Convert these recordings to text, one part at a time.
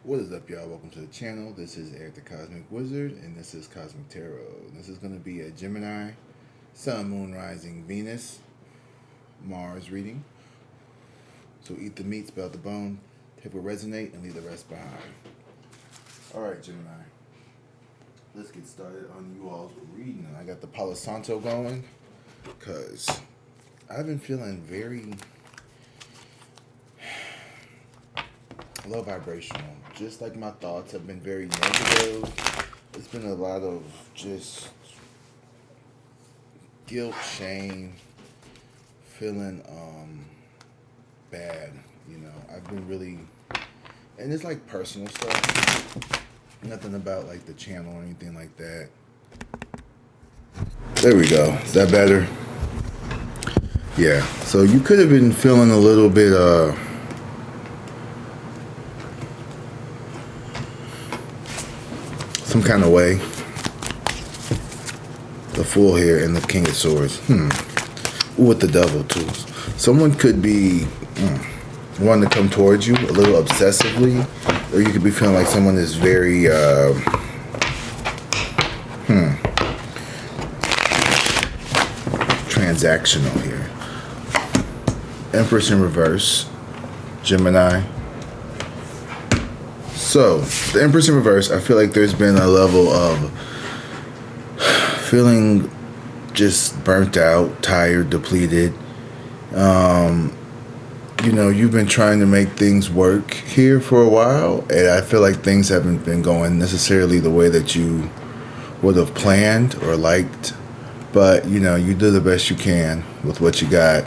What is up, y'all? Welcome to the channel. This is Eric the Cosmic Wizard, and this is Cosmic Tarot. This is going to be a Gemini, Sun, Moon, Rising, Venus, Mars reading. So eat the meat, spell the bone, take what resonate, and leave the rest behind. Alright, Gemini. Let's get started on you all's reading. I got the Palo Santo going, because I've been feeling very low vibrational. Just like my thoughts have been very negative. It's been a lot of just guilt, shame, feeling bad. You know, I've been really, and it's like personal stuff. Nothing about like the channel or anything like that. There we go. Is that better? Yeah. So you could have been feeling a little bit some kind of way. The Fool here and the King of Swords. With the Devil too. Someone could be wanting to come towards you a little obsessively, or you could be feeling like someone is very transactional here. Empress in reverse, Gemini. So, the Empress in reverse, I feel like there's been a level of feeling just burnt out, tired, depleted. You know, you've been trying to make things work here for a while, and I feel like things haven't been going necessarily the way that you would have planned or liked. But, you know, you do the best you can with what you got.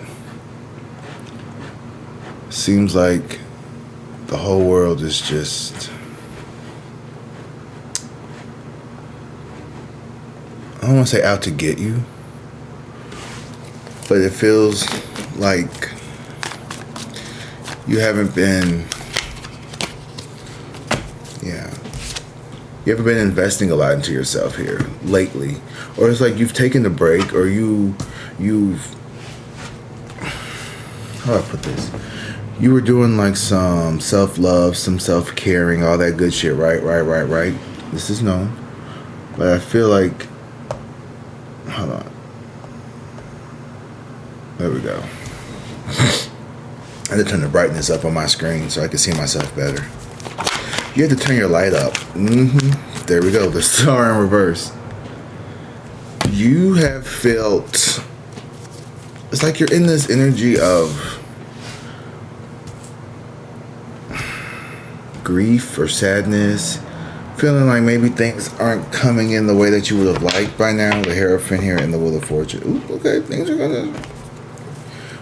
Seems like the whole world is just, I don't want to say out to get you, but it feels like you haven't been, you haven't been investing a lot into yourself here lately. Or it's like you've taken a break, or you've, how do I put this? You were doing like some self-love, some self-caring, all that good shit, right? This is known. But I feel like, hold on. There we go. I had to turn the brightness up on my screen so I could see myself better. You have to turn your light up. There we go. The Star in reverse. You have felt, it's like you're in this energy of grief or sadness, feeling like maybe things aren't coming in the way that you would have liked by now. The Hierophant here and the Wheel of Fortune. Ooh, okay, things are gonna,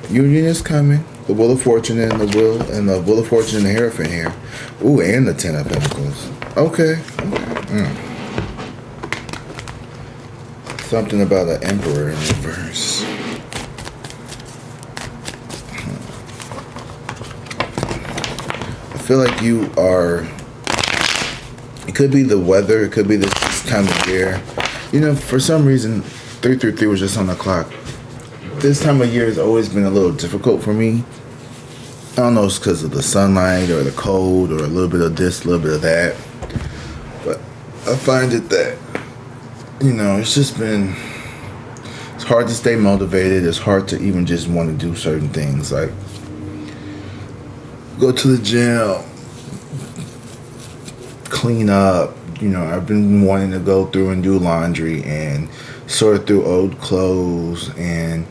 union is coming. The Wheel of Fortune and the Wheel of Fortune and the Hierophant here. Ooh, and the Ten of Pentacles. Okay. Something about an Emperor in reverse. I feel like you are, it could be the weather, it could be this time of year. You know, for some reason, 333 was just on the clock. This time of year has always been a little difficult for me. I don't know if it's because of the sunlight or the cold or a little bit of this, a little bit of that. But I find it that, you know, it's just been, it's hard to stay motivated. It's hard to even just want to do certain things, like go to the gym, clean up. You know, I've been wanting to go through and do laundry and sort through old clothes, and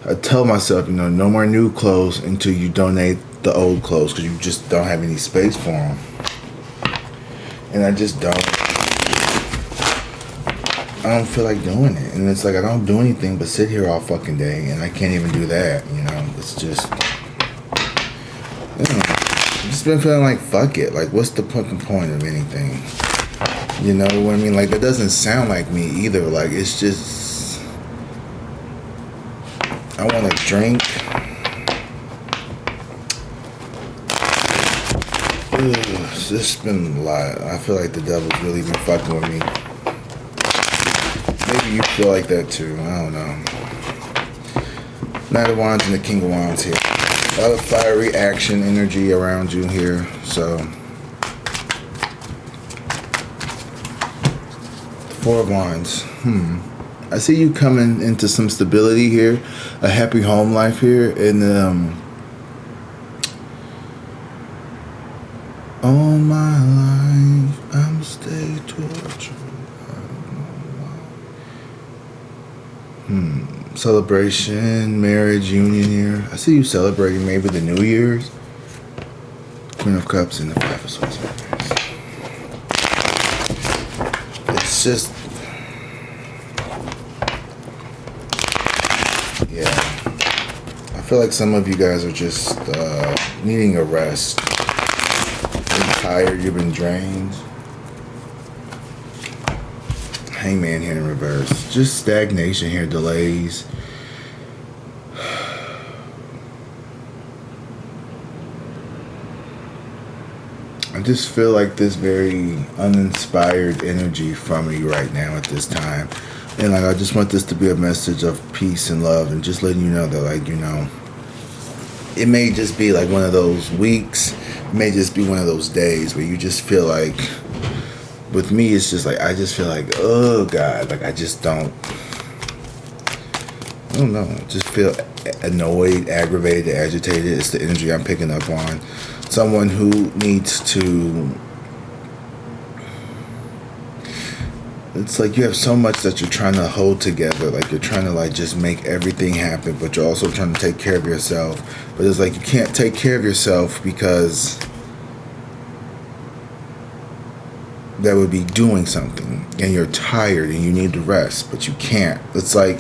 I tell myself, you know, no more new clothes until you donate the old clothes, because you just don't have any space for them. And I just don't feel like doing it. And it's like I don't do anything but sit here all fucking day, and I can't even do that, you know. It's just, I've just been feeling like, fuck it. Like, what's the fucking point of anything? You know what I mean? Like, that doesn't sound like me either. Like, it's just, I want to drink. It's just been a lot. I feel like the devil's really been fucking with me. Maybe you feel like that too. I don't know. Knight of Wands and the King of Wands here. A lot of fiery action energy around you here. So Four of Wands. I see you coming into some stability here, a happy home life here, and all my life I'm stay tortured. Celebration, marriage, union here. I see you celebrating maybe the New Year's. Queen of Cups and the Five of Swords. It's just, yeah. I feel like some of you guys are just needing a rest. You're tired, you've been drained. Hangman here in reverse. Just stagnation here, delays. I just feel like this very uninspired energy from you right now at this time. And like I just want this to be a message of peace and love, and just letting you know that, like, you know, it may just be like one of those weeks, it may just be one of those days where you just feel like, with me it's just like, I just feel like, oh God, like I don't know, just feel annoyed, aggravated, agitated. It's the energy I'm picking up on. Someone who needs to, it's like you have so much that you're trying to hold together, like you're trying to like just make everything happen, but you're also trying to take care of yourself. But it's like you can't take care of yourself because that would be doing something, and you're tired and you need to rest, but you can't. It's like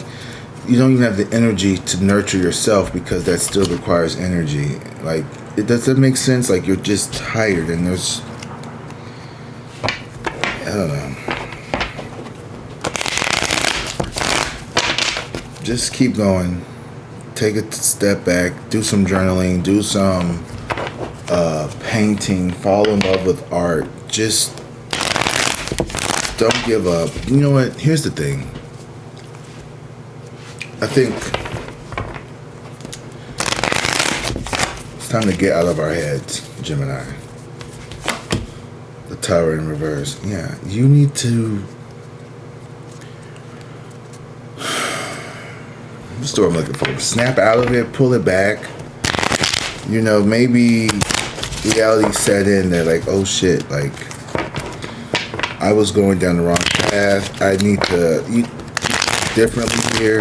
you don't even have the energy to nurture yourself because that still requires energy. Like, does that make sense? Like, you're just tired, and there's, I don't know. Just keep going. Take a step back. Do some journaling. Do some painting. Fall in love with art. Just don't give up. You know what? Here's the thing. I think it's time to get out of our heads, Gemini. The Tower in reverse. Yeah, you need to. What's the word I'm looking for? Snap out of it, pull it back. You know, maybe reality set in that, like, oh shit, like, I was going down the wrong path. I need to eat differently here.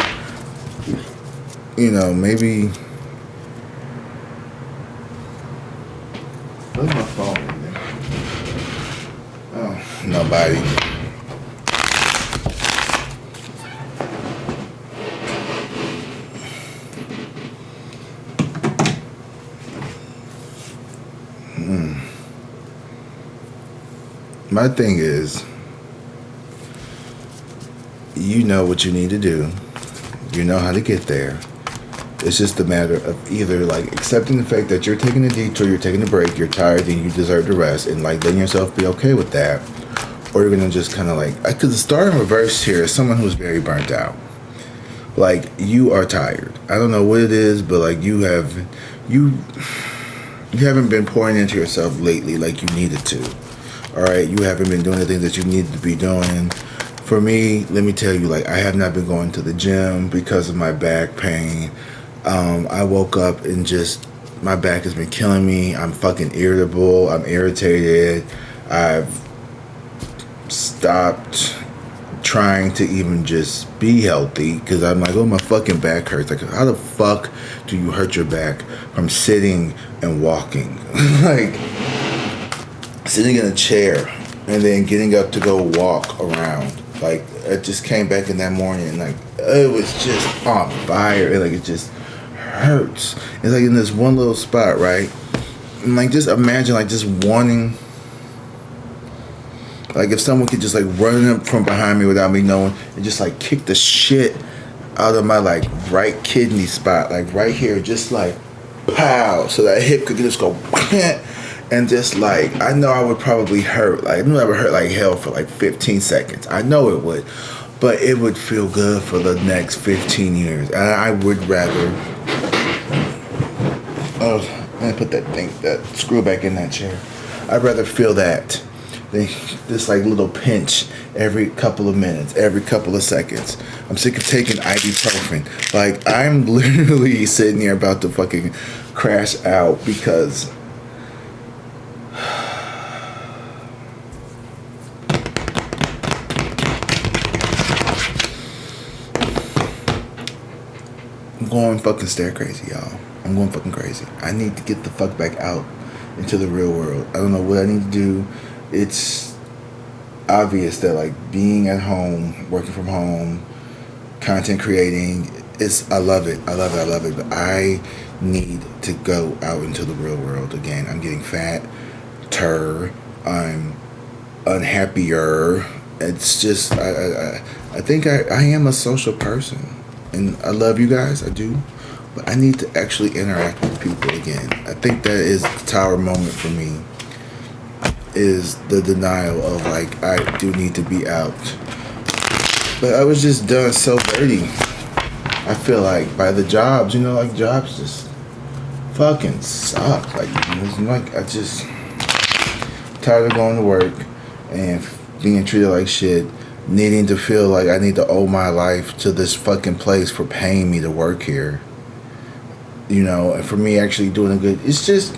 You know, maybe. Where's my phone? Oh, nobody. My thing is, you know what you need to do. You know how to get there. It's just a matter of either like accepting the fact that you're taking a detour, you're taking a break, you're tired, and you deserve to rest, and like letting yourself be okay with that, or you're gonna just kind of like, because the star in reverse here is someone who's very burnt out. Like, you are tired. I don't know what it is, but like you haven't been pouring into yourself lately like you needed to. All right, you haven't been doing the things that you need to be doing. For me, let me tell you, like, I have not been going to the gym because of my back pain. I woke up and just, my back has been killing me. I'm fucking irritable. I'm irritated. I've stopped trying to even just be healthy because I'm like, oh, my fucking back hurts. Like, how the fuck do you hurt your back from sitting and walking? Like, sitting in a chair and then getting up to go walk around. Like, I just came back in that morning and like, it was just on fire. And like, it just hurts. It's like in this one little spot, right? And like, just imagine like just wanting, like if someone could just like run up from behind me without me knowing and just like kick the shit out of my like right kidney spot, like right here, just like pow, so that hip could just go and just like, I know I would probably hurt, like I knew I would hurt like hell for like 15 seconds. I know it would, but it would feel good for the next 15 years. And I would rather, oh, I put that screw back in that chair. I'd rather feel that this like little pinch every couple of minutes, every couple of seconds. I'm sick of taking ibuprofen. Like, I'm literally sitting here about to fucking crash out because I'm going fucking stir crazy, y'all. I'm going fucking crazy. I need to get the fuck back out into the real world. I don't know what I need to do. It's obvious that like being at home, working from home, content creating, I love it. I love it. But I need to go out into the real world again. I'm getting fatter. I'm unhappier. It's just I think I am a social person. And I love you guys, I do. But I need to actually interact with people again. I think that is the tower moment for me. Is the denial of like, I do need to be out. But I was just done so dirty. I feel like by the jobs, like jobs just fucking suck. Like, I just tired of going to work and being treated like shit. Needing to feel like I need to owe my life to this fucking place for paying me to work here. And for me actually doing a good, it's just,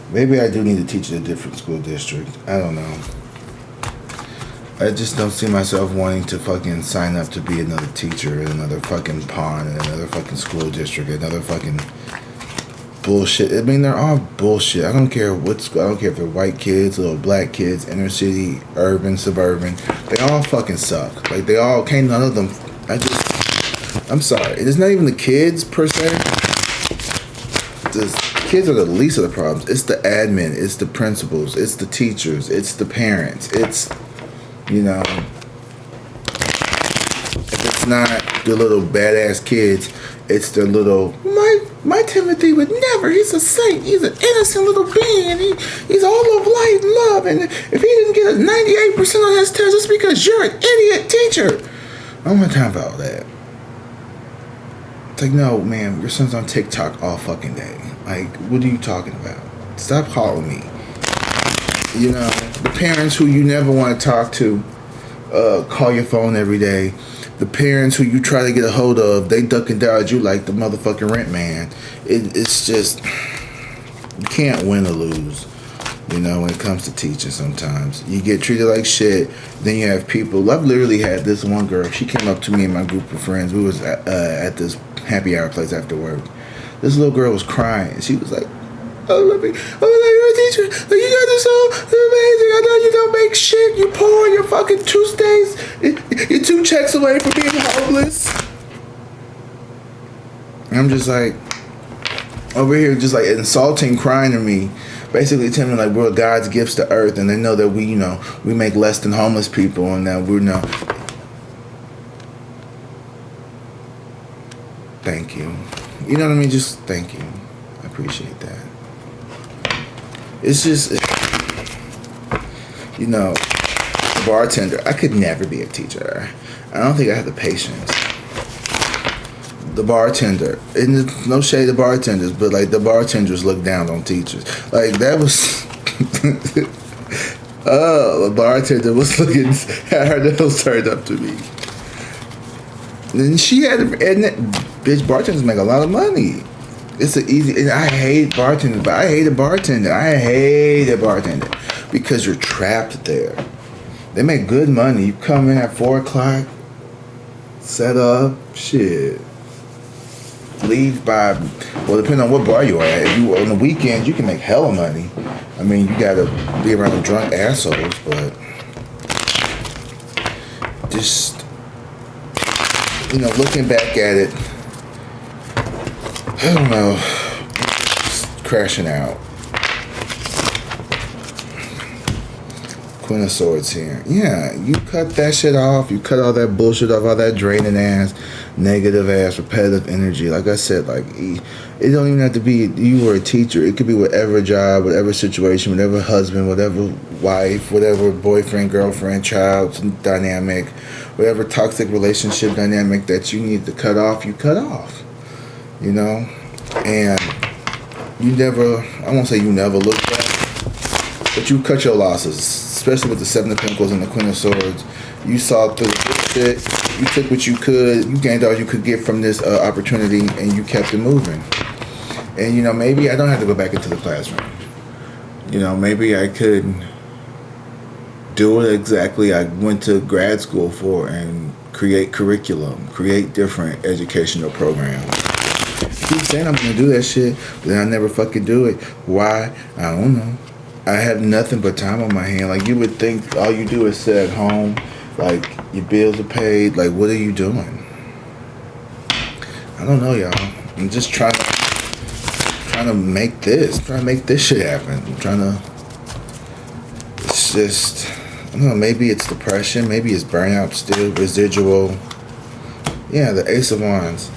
maybe I do need to teach in a different school district. I don't know. I just don't see myself wanting to fucking sign up to be another teacher in another fucking pond, in another fucking school district, another fucking bullshit. I mean, they're all bullshit. I don't care what school. I don't care if they're white kids, little black kids, inner city, urban, suburban. They all fucking suck. Like, they all, none of them. I'm sorry. It's not even the kids, per se. The kids are the least of the problems. It's the admin. It's the principals. It's the teachers. It's the parents. It's, if it's not the little badass kids, it's the little, my Timothy would never, he's a saint, he's an innocent little being, and he's all of light and love, and if he didn't get a 98% on his test, it's because you're an idiot teacher. I don't have time for all that. It's like, no, man, your son's on TikTok all fucking day. Like, what are you talking about? Stop calling me. The parents who you never want to talk to, call your phone every day. The parents who you try to get a hold of, they duck and dodge you like the motherfucking rent man. It's just, you can't win or lose, when it comes to teaching sometimes. You get treated like shit, then you have people. I've literally had this one girl, she came up to me and my group of friends. We was at this happy hour place after work. This little girl was crying. She was like, oh, you're a teacher. You guys are so amazing. I know you don't make shit. You poor. You're fucking Tuesdays. You're 2 checks away from being homeless. And I'm just like, over here, just like insulting, crying to me. Basically telling me like we're God's gifts to earth. And they know that we make less than homeless people. And that we're thank you. You know what I mean? Just thank you. I appreciate that. It's just, bartender. I could never be a teacher. I don't think I have the patience. The bartender, and there's no shade to bartenders, but like the bartenders look down on teachers. Like that was, the bartender was looking at her nose turned up to me. And she had, and bitch, bartenders make a lot of money. It's an easy, and I hate bartending, but I hate a bartender. Because you're trapped there. They make good money. You come in at 4 o'clock, set up, shit. Leave by, well, depending on what bar you are at. If you on the weekends, you can make hella money. I mean, you gotta be around the drunk assholes, but just, looking back at it, I don't know, just crashing out. Queen of Swords here. Yeah, you cut that shit off. You cut all that bullshit off, all that draining ass, negative ass, repetitive energy. Like I said, like, it don't even have to be you were a teacher. It could be whatever job, whatever situation, whatever husband, whatever wife, whatever boyfriend, girlfriend, child dynamic, whatever toxic relationship dynamic that you need to cut off, you cut off. And you never, I won't say you never look back, but you cut your losses, especially with the Seven of Pentacles and the Queen of Swords. You saw through the shit. You took what you could. You gained all you could get from this opportunity, and you kept it moving. And, you know, maybe I don't have to go back into the classroom. You know, maybe I could do it exactly I went to grad school for and create curriculum, create different educational programs. I keep saying I'm going to do that shit, but then I never fucking do it. Why? I don't know. I have nothing but time on my hand. Like, you would think all you do is sit at home, like, your bills are paid. Like, what are you doing? I don't know, y'all. I'm just trying to make this. Trying to make this shit happen. I'm trying to... It's just... I don't know, maybe it's depression. Maybe it's burnout still. Residual. Yeah, the Ace of Wands.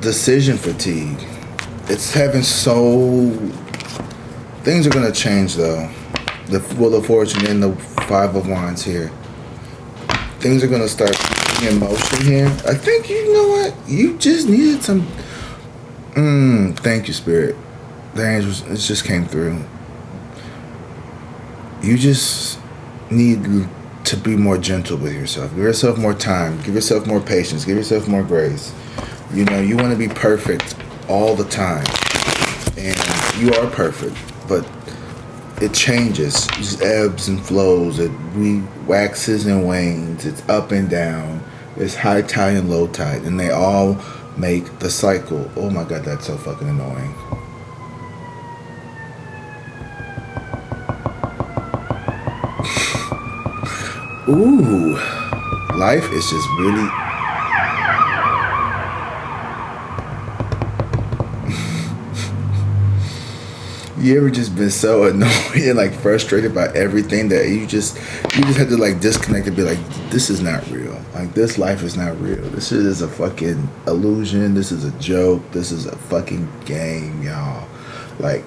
Decision fatigue. It's having so... Things are going to change, though. The Wheel of Fortune and the Five of Wands here. Things are going to start in motion here. I think, you know what? You just needed some... Thank you, Spirit. The angels, it just came through. You just need to be more gentle with yourself. Give yourself more time. Give yourself more patience. Give yourself more grace. You know, you want to be perfect all the time. And you are perfect. But it changes. It just ebbs and flows. It waxes and wanes. It's up and down. It's high tide and low tide. And they all make the cycle. Oh my God, that's so fucking annoying. Ooh, life is just really... You ever just been so annoyed and like frustrated by everything that you just had to like disconnect and be like, this is not real. Like, this life is not real. This shit is a fucking illusion. This is a joke. This is a fucking game, y'all. Like,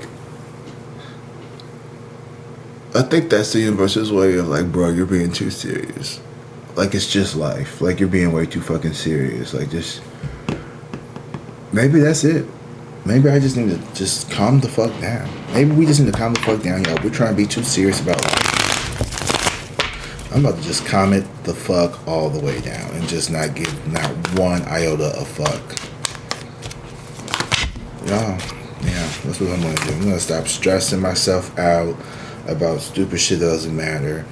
I think that's the universe's way of like, bro, you're being too serious. Like, it's just life. Like, you're being way too fucking serious. Like, just... Maybe that's it. Maybe I just need to just calm the fuck down. Maybe we just need to calm the fuck down, y'all. We're trying to be too serious about life. I'm about to just calm it the fuck all the way down and just not give not one iota of fuck. Y'all, yeah, that's what I'm gonna do. I'm gonna stop stressing myself out about stupid shit that doesn't matter.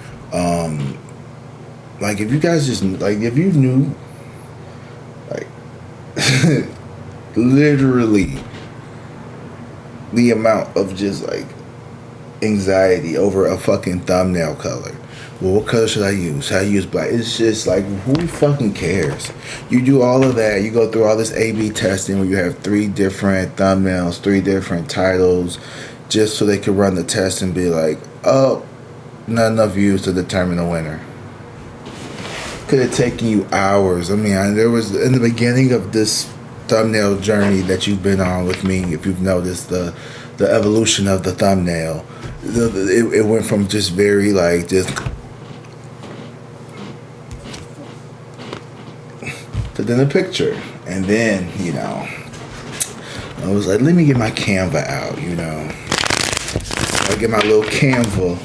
Like, if you guys just, like, if you knew, like, literally the amount of just, like, anxiety over a fucking thumbnail color. Well, what color should I use? Should I use black? It's just like, who fucking cares? You do all of that. You go through all this A/B testing where you have 3 different thumbnails, 3 different titles, just so they could run the test and be like, oh, not enough views to determine a winner. Could have taken you hours. I mean, there was, in the beginning of this thumbnail journey that you've been on with me, if you've noticed the evolution of the thumbnail, it went from just very like just to then a picture, and then, you know, I was like, let me get my Canva out, you know. I get my little Canva.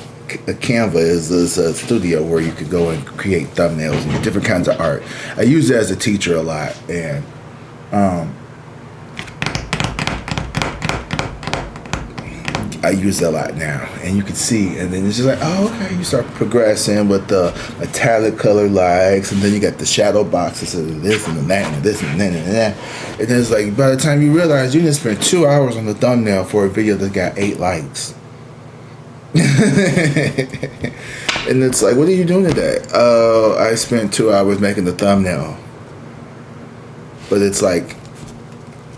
A Canva is a studio where you could go and create thumbnails and different kinds of art. I use it as a teacher a lot, and I use it a lot now, and you can see, and then it's just like, oh, okay, you start progressing with the metallic color likes, and then you got the shadow boxes of this and that and this and that and that, and then it's like, by the time you realize you didn't spend 2 hours on the thumbnail for a video that got 8 likes. And it's like, what are you doing today? I spent 2 hours making the thumbnail. But it's like,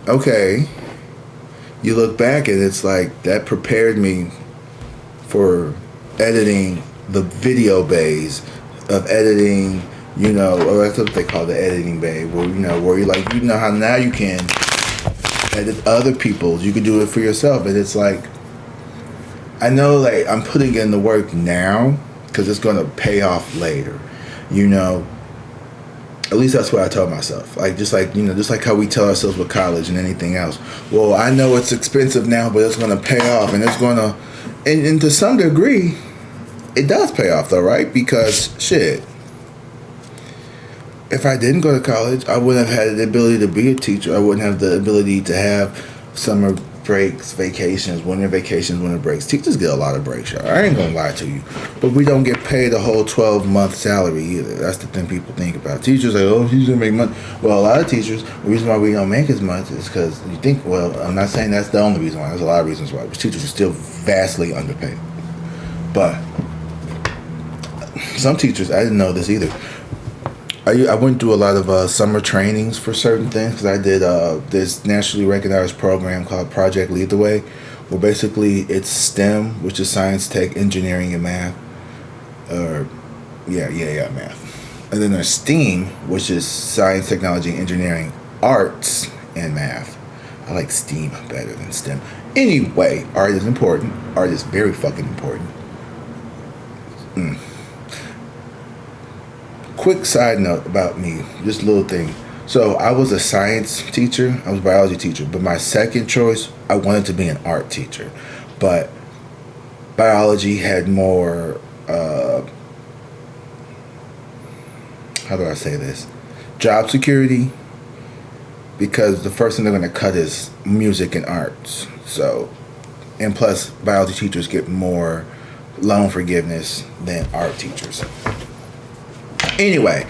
okay, you look back and it's like, that prepared me for editing the video bays of editing, you know, or that's what they call the editing bay, where, you know, where you're like, you know how now you can edit other people's, you can do it for yourself. And it's like, I know, like, I'm putting in the work now because it's going to pay off later, you know. At least that's what I tell myself. Like, just like how we tell ourselves with college and anything else. Well, I know it's expensive now, but it's going to pay off, and it's going to, and to some degree, it does pay off though, right? Because shit, if I didn't go to college, I wouldn't have had the ability to be a teacher. I wouldn't have the ability to have summer breaks, vacations, winter breaks. Teachers get a lot of breaks, y'all. I ain't gonna lie to you. But we don't get paid a whole 12-month salary either. That's the thing people think about. Teachers like, oh, he's gonna make money. Well, a lot of teachers, the reason why we don't make as much is because you think, well, I'm not saying that's the only reason why. There's a lot of reasons why. But teachers are still vastly underpaid. But some teachers, I didn't know this either. I went through a lot of summer trainings for certain things because I did this nationally recognized program called Project Lead the Way, where basically it's STEM, which is science, tech, engineering, and math. Math. And then there's STEAM, which is science, technology, engineering, arts, and math. I like STEAM better than STEM. Anyway, art is important. Art is very fucking important. Quick side note about me, just a little thing. So I was a science teacher, I was a biology teacher, but my second choice, I wanted to be an art teacher. But biology had more, how do I say this? Job security, because the first thing they're going to cut is music and arts. So, and plus biology teachers get more loan forgiveness than art teachers. Anyway,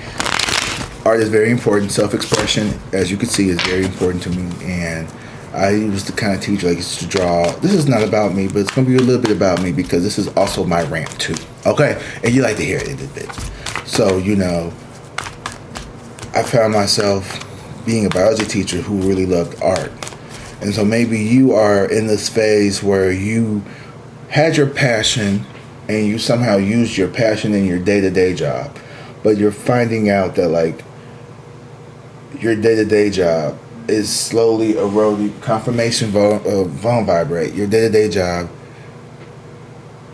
art is very important. Self-expression, as you can see, is very important to me. And I was the kind of teacher like used to draw. This is not about me, but it's going to be a little bit about me because this is also my rant too. Okay? And you like to hear it a bit. So, I found myself being a biology teacher who really loved art. And so maybe you are in this phase where you had your passion and you somehow used your passion in your day-to-day job. But you're finding out that, like, your day-to-day job is slowly eroding. Confirmation phone vibrate. Your day-to-day job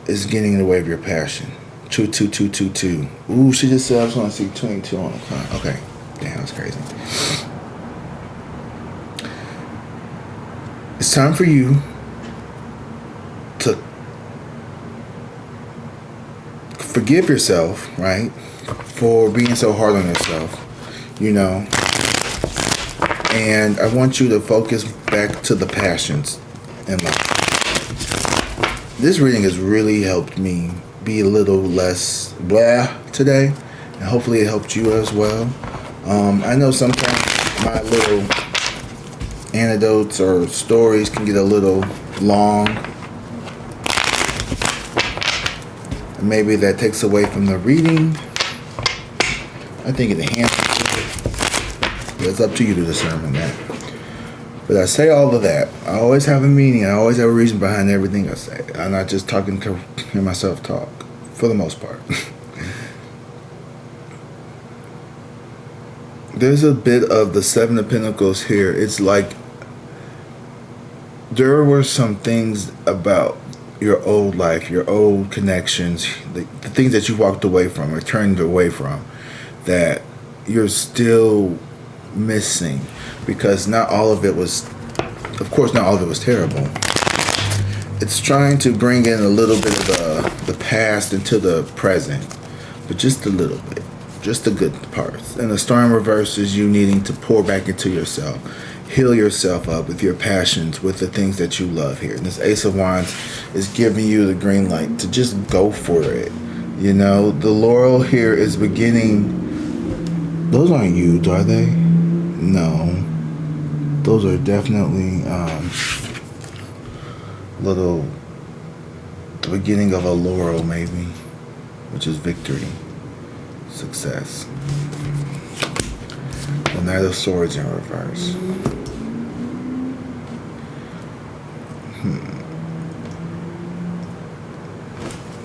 is getting in the way of your passion. 22222. Ooh, she just said I was going to see 22 on the clock. Okay. Damn, that's crazy. It's time for you to forgive yourself, right? For being so hard on yourself, and I want you to focus back to the passions in life. This reading has really helped me be a little less blah today, and hopefully it helped you as well. I know sometimes my little anecdotes or stories can get a little long. Maybe that takes away from the reading. I think it enhances it. But it's up to you to determine that. But I say all of that. I always have a meaning. I always have a reason behind everything I say. I'm not just talking to hear myself talk, for the most part. There's a bit of the Seven of Pentacles here. It's like there were some things about your old life, your old connections, the things that you walked away from or turned away from, that you're still missing, because not all of it was terrible. It's trying to bring in a little bit of the past into the present, but just a little bit, just the good parts. And the storm reverse is you needing to pour back into yourself, heal yourself up with your passions, with the things that you love here. And this Ace of Wands is giving you the green light to just go for it. The laurel here is beginning. Those aren't you, are they? No. Those are definitely the beginning of a laurel, maybe, which is victory, success. The Knight of Swords in reverse.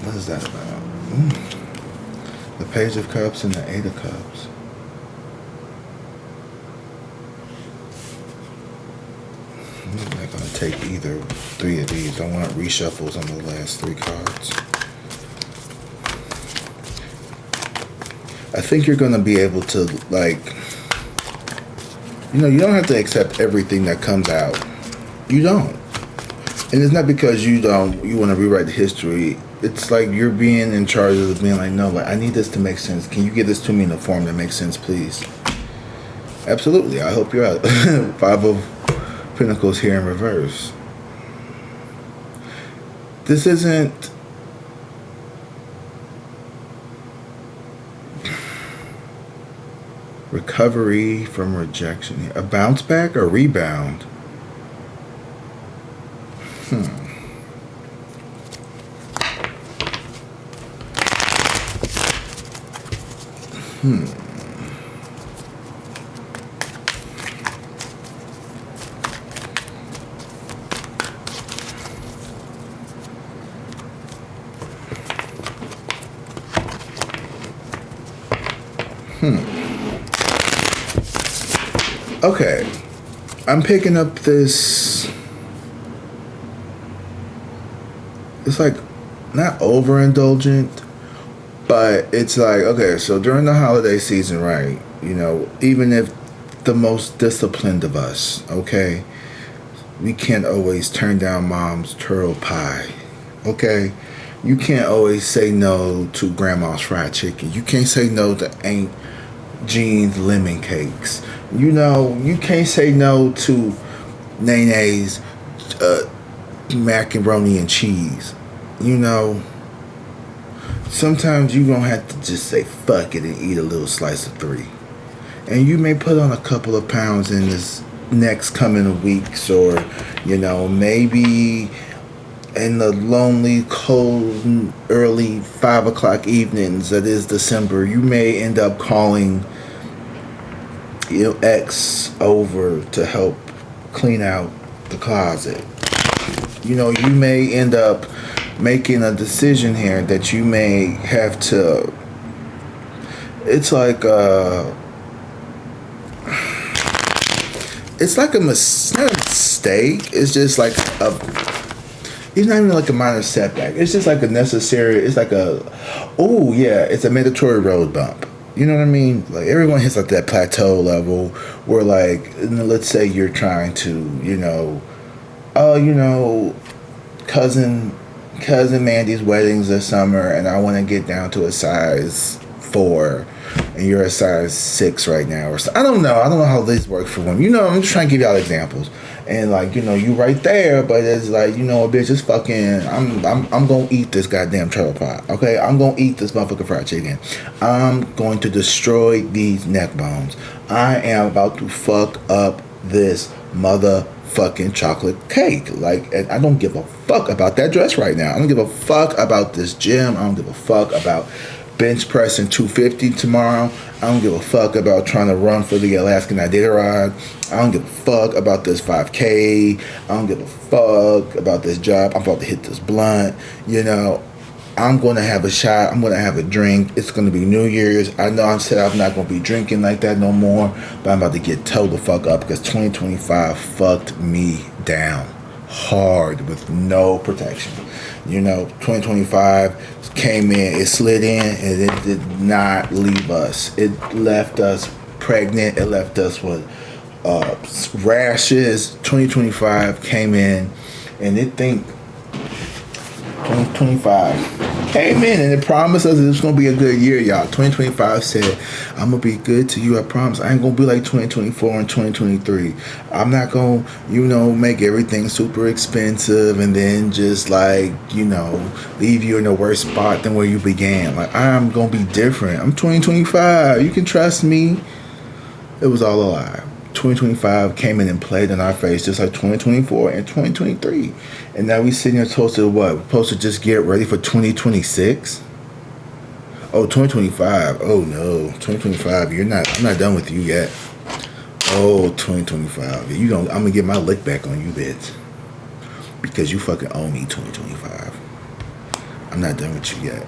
What is that about? The Page of Cups and the Eight of Cups. I'm not going to take either three of these. I want reshuffles on the last three cards. I think you're going to be able to, like, you know, you don't have to accept everything that comes out. You don't. And it's not because you want to rewrite the history. It's like you're being in charge of being like, no, like, I need this to make sense. Can you give this to me in a form that makes sense, please? Absolutely. I hope you're out. Five of Pentacles here in reverse. This isn't... recovery from rejection. A bounce back or rebound? Okay, I'm picking up this, it's like not overindulgent, but it's like, okay, so during the holiday season, right, you know, even if the most disciplined of us, okay, we can't always turn down mom's turtle pie, okay? You can't always say no to grandma's fried chicken. You can't say no to Aunt Jean's lemon cakes. You know, you can't say no to Nene's macaroni and cheese. You know, sometimes you're going to have to just say fuck it and eat a little slice of 3. And you may put on a couple of pounds in this next coming weeks, or, you know, maybe in the lonely, cold, early 5 o'clock evenings that is December, you may end up calling your ex over to help clean out the closet. You know, you may end up making a decision here that you may have to, it's like it's like a mistake. It's just like it's not even like a minor setback. It's just like a necessary, it's like a, oh yeah, it's a mandatory road bump. You know what I mean? Like, everyone hits like that plateau level where, like, let's say you're trying to, you know, cousin Mandy's wedding's this summer, and I want to get down to a size 4, and you're a size 6 right now, or so. I don't know how this works for women. You know, I'm just trying to give y'all examples. And, like, you know, you right there, but it's like, you know, a bitch is fucking, I'm gonna eat this goddamn turtle pie, okay? I'm gonna eat this motherfucking fried chicken. I'm going to destroy these neck bones. I am about to fuck up this motherfucking chocolate cake. Like, and I don't give a fuck about that dress right now. I don't give a fuck about this gym. I don't give a fuck about bench pressing 250 tomorrow. I don't give a fuck about trying to run for the Alaskan Iditarod. I don't give a fuck about this 5K. I don't give a fuck about this job. I'm about to hit this blunt. You know, I'm going to have a shot. I'm going to have a drink. It's going to be New Year's. I know I said I'm not going to be drinking like that no more, but I'm about to get towed the fuck up because 2025 fucked me down hard with no protection. You know, 2025 came in, it slid in, and it did not leave us. It left us pregnant. It left us with rashes. 2025 came in, and it 2025 came in, and it promised us it was going to be a good year, y'all. 2025 said, I'm going to be good to you, I promise. I ain't going to be like 2024 and 2023. I'm not going to, you know, make everything super expensive and then just, like, you know, leave you in a worse spot than where you began. Like, I'm going to be different. I'm 2025. You can trust me. It was all a lie. 2025 came in and played in our face just like 2024 and 2023. And now we sitting here supposed to what? We're supposed to just get ready for 2026? Oh, 2025. Oh no. 2025, I'm not done with you yet. Oh, 2025. You don't, I'm gonna get my lick back on you, bitch. Because you fucking owe me 2025. I'm not done with you yet.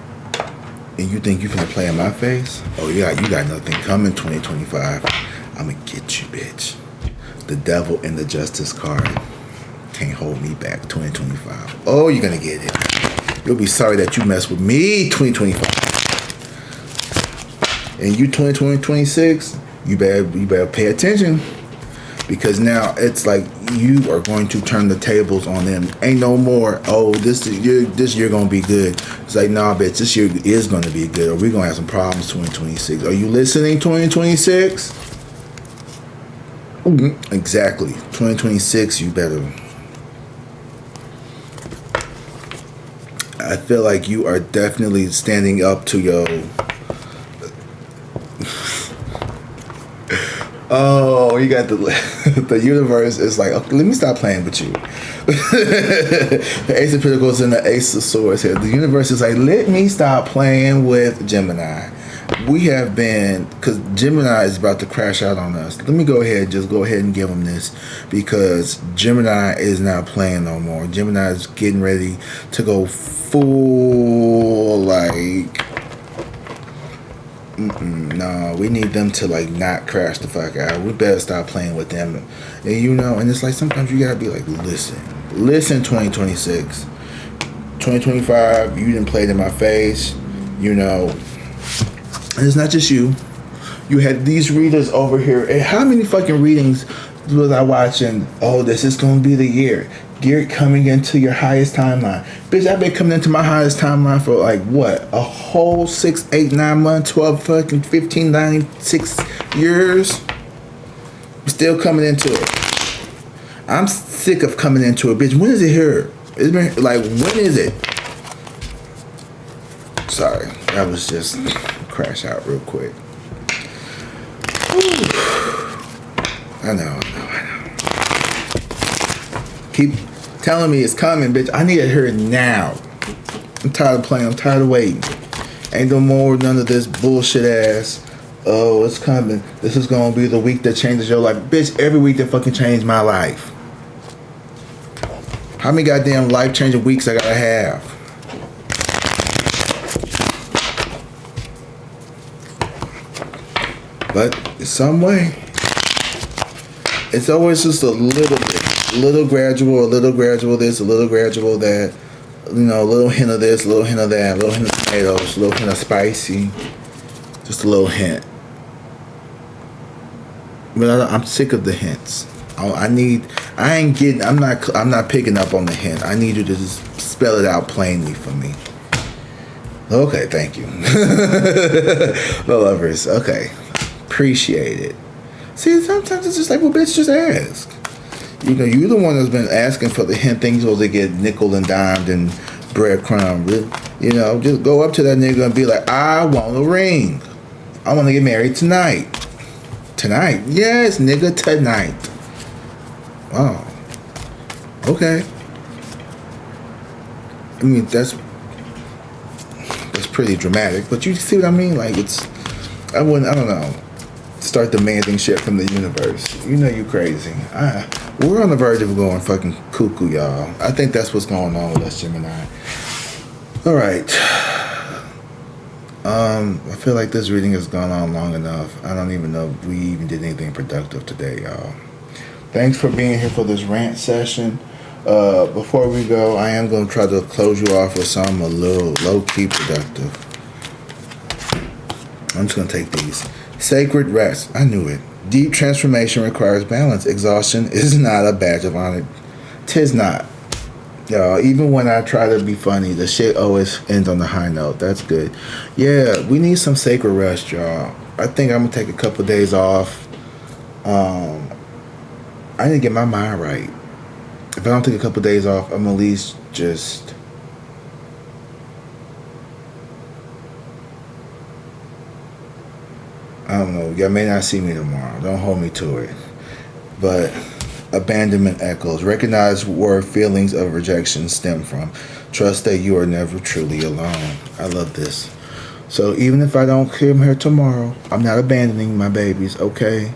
And you think you finna play in my face? Oh yeah, you got nothing coming 2025. I'm gonna get you, bitch. The devil in the justice card can't hold me back 2025. Oh, you're gonna get it. You'll be sorry that you messed with me 2025. And you 2026, you better pay attention. Because now it's like you are going to turn the tables on them. Ain't no more, oh, this year gonna be good. It's like, nah, bitch, this year is gonna be good, or we're gonna have some problems 2026. Are you listening, 2026? Exactly. 2026, you better. I feel like you are definitely standing up to your. Oh, you got the universe is like, okay, let me stop playing with you. The Ace of Pentacles and the Ace of Swords here. The universe is like, let me stop playing with Gemini. We have been, because Gemini is about to crash out on us. Let me go ahead and give them this, because Gemini is not playing no more. Gemini is getting ready to go full, like, no, we need them to like not crash the fuck out. We better stop playing with them. And you know, and it's like sometimes you gotta be like, listen 2026, 2025, you didn't play it in my face, you know. And it's not just you. You had these readers over here. And how many fucking readings was I watching? Oh, this is gonna be the year. Gear coming into your highest timeline. Bitch, I've been coming into my highest timeline for like what? A whole 6, 8, 9 months, 12, fucking 15, 96 years. I'm still coming into it. I'm sick of coming into it, bitch. When is it here? It's been like, when is it? Sorry, that was just crash out real quick. Whew. I know. Keep telling me it's coming, bitch. I need to hear it now. I'm tired of playing. I'm tired of waiting. Ain't no more none of this bullshit ass. Oh, it's coming. This is gonna be the week that changes your life. Bitch, every week that fucking changed my life. How many goddamn life-changing weeks I gotta have? But in some way, it's always just a little bit, little gradual this, a little gradual that, you know, a little hint of this, a little hint of that, a little hint of tomatoes, a little hint of spicy, just a little hint. But I'm sick of the hints. I'm not picking up on the hint. I need you to just spell it out plainly for me. Okay, thank you. The lovers, okay. Appreciate it. See, sometimes it's just like, well, bitch, just ask. You know, you're the one that's been asking for the hint things supposed to get nickel and dimed and breadcrumb. You know, just go up to that nigga and be like, I want a ring. I want to get married tonight. Tonight? Yes, nigga, tonight. Wow. Okay. I mean, that's pretty dramatic, but you see what I mean? Like, I don't know, start demanding shit from the universe. You know you crazy. We're on the verge of going fucking cuckoo, y'all. I think that's what's going on with us, Gemini. All right. I feel like this reading has gone on long enough. I don't even know if we even did anything productive today, y'all. Thanks for being here for this rant session. Before we go, I am going to try to close you off with something a little low-key productive. I'm just going to take these. Sacred rest. I knew it. Deep transformation requires balance. Exhaustion is not a badge of honor. 'Tis not. Y'all, even when I try to be funny, the shit always ends on the high note. That's good. Yeah, we need some sacred rest, y'all. I think I'm going to take a couple days off. I need to get my mind right. If I don't take a couple days off, I'm at least just... I don't know. Y'all may not see me tomorrow. Don't hold me to it. But abandonment echoes. Recognize where feelings of rejection stem from. Trust that you are never truly alone. I love this. So even if I don't come here tomorrow, I'm not abandoning my babies, okay?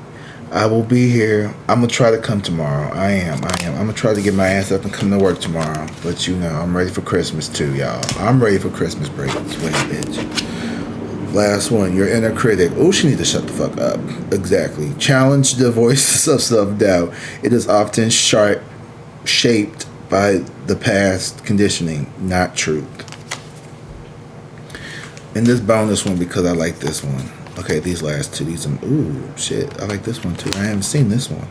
I will be here. I'm going to try to come tomorrow. I am. I'm going to try to get my ass up and come to work tomorrow. But you know, I'm ready for Christmas too, y'all. I'm ready for Christmas break. Wait, bitch. Last one. Your inner critic. Oh, she need to shut the fuck up. Exactly. Challenge the voices of self-doubt. It is often shaped by the past conditioning, not truth. And this bonus one, because I like this one. Okay, these last two. These are, ooh, shit. I like this one too. I haven't seen this one.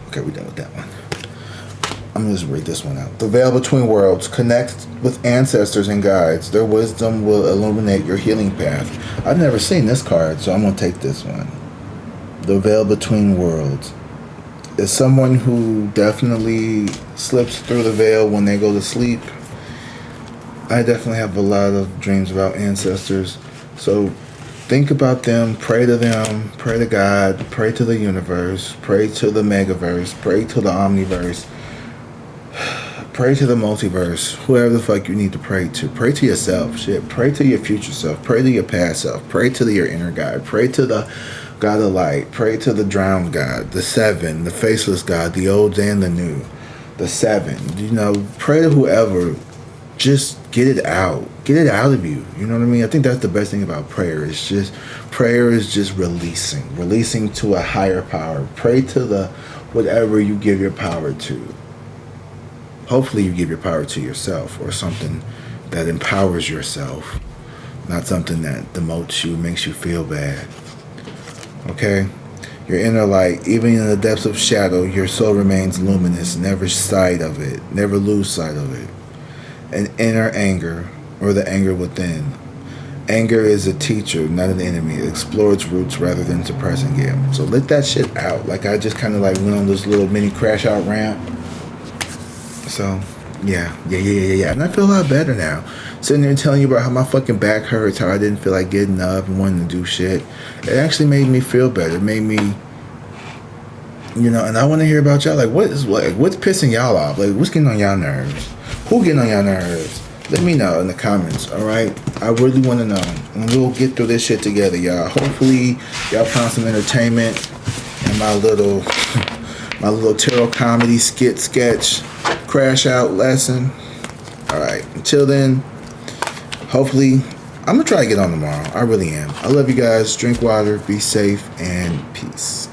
Okay, we're done with that one. I'm gonna just read this one out. The veil between worlds. Connect with ancestors and guides. Their wisdom will illuminate your healing path. I've never seen this card, so I'm gonna take this one. The veil between worlds. Is someone who definitely slips through the veil when they go to sleep. I definitely have a lot of dreams about ancestors. So think about them, pray to God, pray to the universe, pray to the megaverse, pray to the omniverse, pray to the multiverse, whoever the fuck you need to pray to. Pray to yourself, shit. Pray to your future self, pray to your past self, pray to your inner God, pray to the God of light, pray to the drowned God, the seven, the faceless God, the old and the new, the seven. You know, pray to whoever. Just get it out. Get it out of you. You know what I mean? I think that's the best thing about prayer. Prayer is just releasing to a higher power. Pray to the whatever you give your power to. Hopefully you give your power to yourself, or something that empowers yourself, not something that demotes you, makes you feel bad. Okay? Your inner light, even in the depths of shadow, your soul remains luminous. Never sight of it. Never lose sight of it. An inner anger, or the anger within. Anger is a teacher, not an enemy. It explores its roots rather than suppressing it. So let that shit out. Like, I just kind of like went on this little mini crash out rant. So yeah. And I feel a lot better now. Sitting there telling you about how my fucking back hurts, how I didn't feel like getting up and wanting to do shit. It actually made me feel better. It made me, you know, and I want to hear about y'all. Like, what's pissing y'all off? Like, what's getting on y'all nerves? Who getting on y'all nerves? Let me know in the comments, alright? I really want to know. And we'll get through this shit together, y'all. Hopefully, y'all found some entertainment in my little tarot comedy sketch crash out lesson. Alright, until then, hopefully, I'm going to try to get on tomorrow. I really am. I love you guys. Drink water, be safe, and peace.